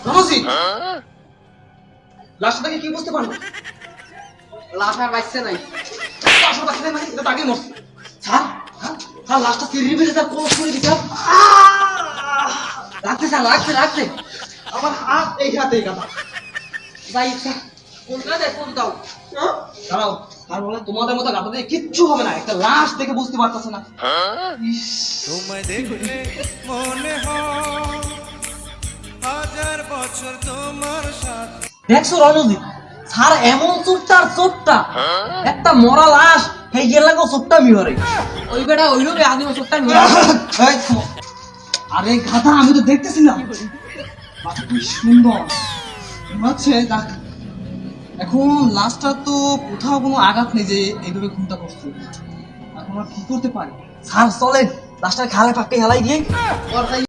রনজিৎ লাশটা দেখে কি বুঝতে পারলো? লাশ আর বাঁচছে নাই। লাশ আর বাঁচে নাই মানে? এটা তো আগেই মরছে। স্যার স্যার লাশটা সিঁড়ির ভিতরে তার কোচ করে দিতে হবে। রাখতে স্যার, রাখতে আমার হাত এই হাতে গাদা। যাই স্যার, কোনটা দেয় কোন দাও। দাঁড়াও, আর বলে তোমাদের মতো গাদা দিয়ে কিচ্ছু হবে না, একটা লাশ দেখে বুঝতে পারতেছে না। তোমায় দেখলে মনে হয় হাজার বছর তোমার সাথে। দেখছো রণজিৎ, স্যার এমন চোটটা একটা মরা লাশ হয়ে গেল লাগো চোটটা মিহরে। ওই বেটা ওই লোকে আদিম চোটটা মিহরে। এই থামো। আরে গাধা, আমি তো দেখতেছি না। বাহ, কি সুন্দর হচ্ছে। দেখ এখন লাশটা তো কোথাও কোনো আঘাত নেই যে এইভাবে ঘুমটা করছে। এখন আর কি করতে পারি? স্যার চলেন লাশটার খালে পাকে হেলাই দিয়ে